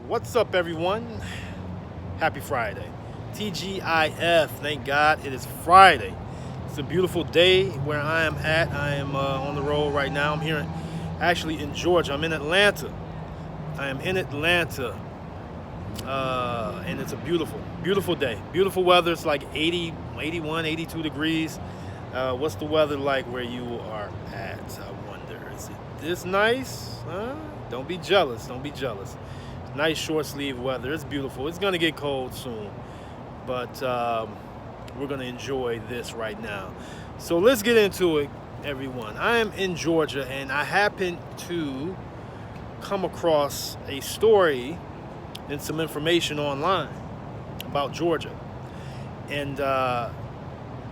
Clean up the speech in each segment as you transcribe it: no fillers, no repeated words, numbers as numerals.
What's up, everyone? Happy Friday. TGIF, thank God it is Friday. It's a beautiful day where I am at. I am on the road right now. I'm here actually in Georgia. I'm in Atlanta. And it's a beautiful day. Beautiful weather. It's like 80, 81, 82 degrees. What's the weather like where you are at? I wonder. Is it this nice? Don't be jealous. Don't be jealous. Nice short sleeve weather. It's beautiful. It's going to get cold soon. But we're going to enjoy this right now. So let's get into it, everyone. I am in Georgia, and I happen to come across a story and some information online about Georgia and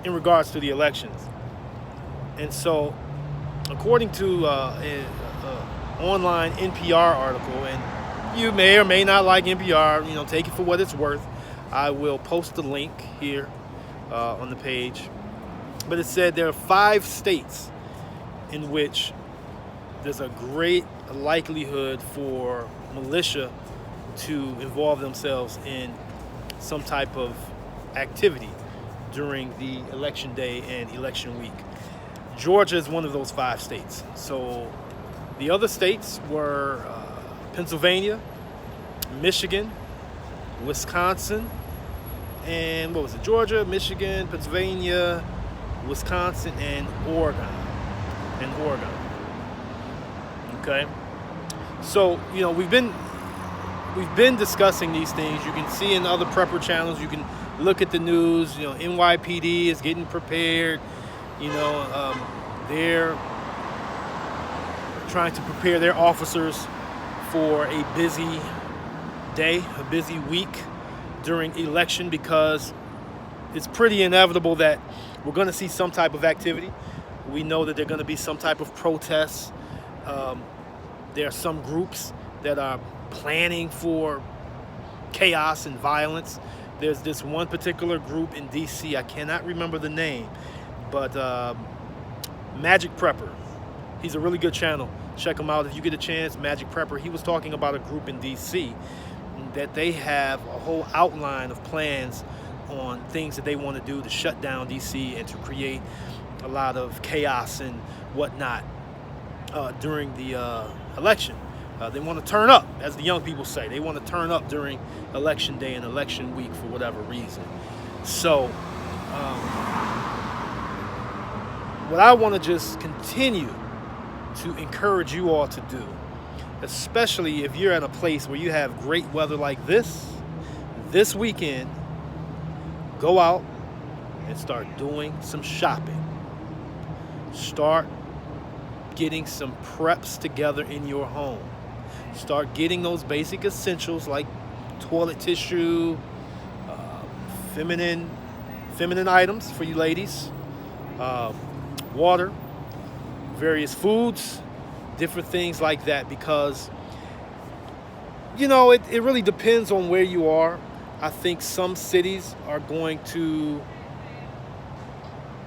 in regards to the elections. And so, according to an online NPR article, and you may or may not like NPR, take it for what it's worth. I will post the link here on the page. But it said there are 5 states in which there's a great likelihood for militia to involve themselves in some type of activity during the election day and election week. Georgia is one of those 5 states. So the other states were Pennsylvania, Michigan, Wisconsin, and Georgia, Michigan, Pennsylvania, Wisconsin, and Oregon. Okay. So, we've been discussing these things. You can see in other prepper channels. You can look at the news. NYPD is getting prepared. They're trying to prepare their officers for a busy day, a busy week during election, because it's pretty inevitable that we're going to see some type of activity. We know that there are going to be some type of protests. There are some groups that are planning for chaos and violence. There's this one particular group in DC, I cannot remember the name, but Magic Prepper. He's a really good channel. Check him out if you get a chance. Magic Prepper. He was talking about a group in DC that they have a whole outline of plans on things that they want to do to shut down DC and to create a lot of chaos and whatnot during the election. They want to turn up, as the young people say. They want to turn up during election day and election week for whatever reason. So what I want to just continue to encourage you all to do, especially if you're at a place where you have great weather like this weekend, go out and start doing some shopping. Start getting some preps together in your home. Start getting those basic essentials like toilet tissue, feminine items for you ladies, water, various foods, different things like that, because it really depends on where you are. I think some cities are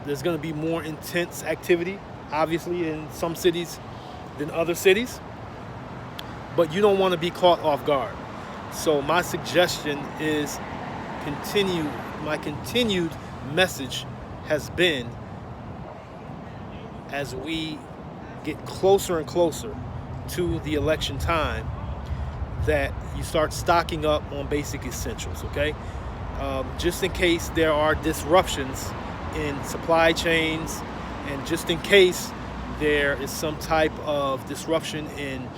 there's going to be more intense activity, obviously, in some cities than other cities, but you don't want to be caught off guard. So my suggestion is my continued message has been, as we get closer and closer to the election time, that you start stocking up on basic essentials, okay? Just in case there are disruptions in supply chains, and just in case there is some type of disruption in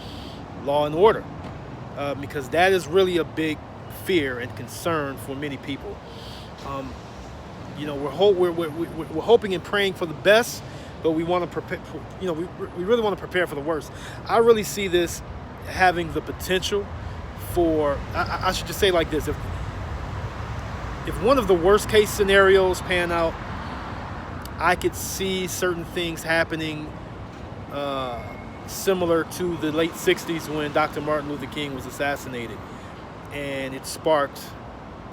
law and order, because that is really a big fear and concern for many people. We're hoping and praying for the best, but we want to prepare. We really want to prepare for the worst. I really see this having the potential for. I should just say like this: if one of the worst case scenarios pan out, I could see certain things happening similar to the late 60s when Dr. Martin Luther King was assassinated, and it sparked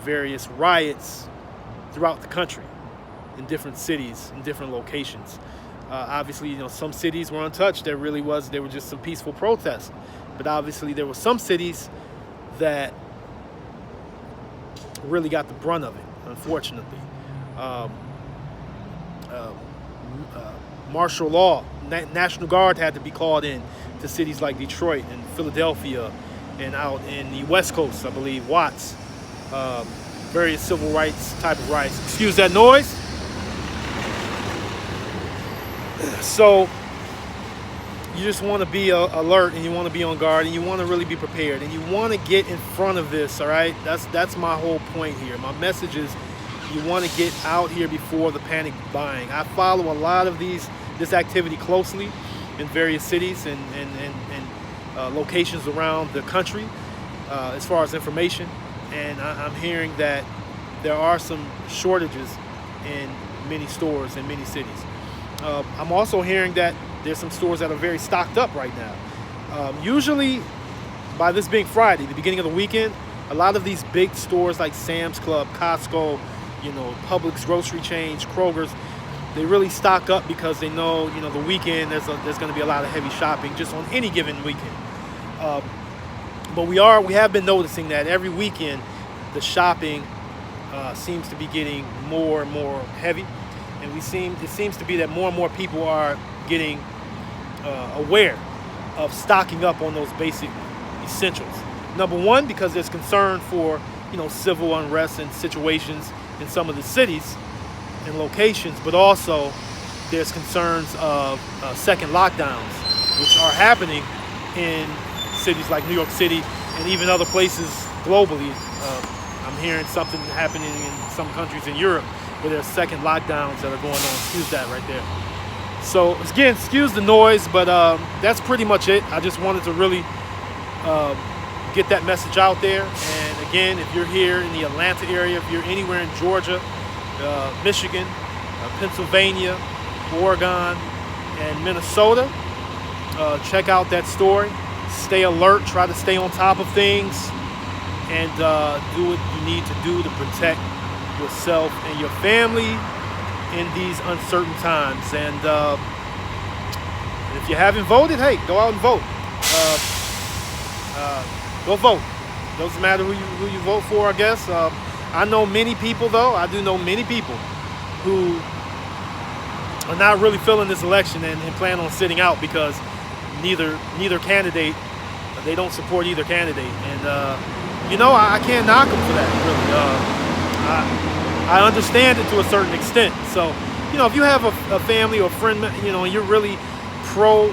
various riots throughout the country in different cities, in different locations. Obviously, some cities were untouched. There were just some peaceful protests. But obviously there were some cities that really got the brunt of it, unfortunately. Um, Martial law, National Guard had to be called in to cities like Detroit and Philadelphia and out in the West Coast, I believe, Watts. Various civil rights type of rights. Excuse that noise. So you just want to be alert, and you want to be on guard, and you want to really be prepared, and you want to get in front of this, all right? That's my whole point here. My message is you want to get out here before the panic buying. I follow a lot of this activity closely in various cities and locations around the country as far as information, and I'm hearing that there are some shortages in many stores in many cities. I'm also hearing that there's some stores that are very stocked up right now. Usually, by this being Friday, the beginning of the weekend, a lot of these big stores like Sam's Club, Costco, Publix grocery chains, Kroger's, they really stock up because they know, the weekend there's going to be a lot of heavy shopping just on any given weekend. But we have been noticing that every weekend the shopping seems to be getting more and more heavy, and it seems to be that more and more people are getting aware of stocking up on those basic essentials. Number one, because there's concern for civil unrest and situations in some of the cities and locations, but also there's concerns of second lockdowns, which are happening in cities like New York City and even other places globally. I'm hearing something happening in some countries in Europe where there's second lockdowns that are going on. Excuse that right there. So again, excuse the noise, but that's pretty much it. I just wanted to really get that message out there. And again, if you're here in the Atlanta area, if you're anywhere in Georgia, Michigan, Pennsylvania, Oregon, and Minnesota, check out that story. Stay alert, try to stay on top of things, and do what you need to do to protect yourself and your family in these uncertain times. And if you haven't voted, hey, go out and vote. Go vote. Doesn't matter who you vote for, I guess. I know many people, though. I do know many people who are not really feeling this election and plan on sitting out because neither candidate, they don't support either candidate. And I can't knock them for that, really. I understand it to a certain extent. So, if you have a family or a friend, and you're really pro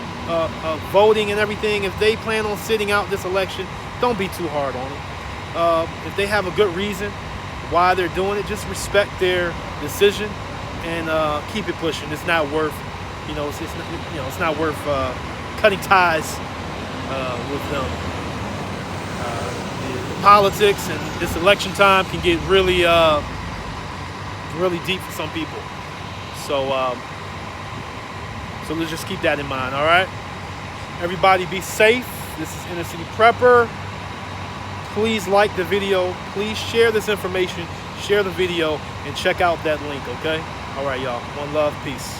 voting and everything, if they plan on sitting out this election, don't be too hard on them. If they have a good reason why they're doing it, just respect their decision and keep it pushing. It's not worth, it's not worth cutting ties with them. The politics and this election time can get really deep for some people. So let's just keep that in mind, all right? Everybody be safe. This is Inner City Prepper. Please like the video. Please share this information. Share the video and check out that link, okay? All right, y'all. One love. Peace.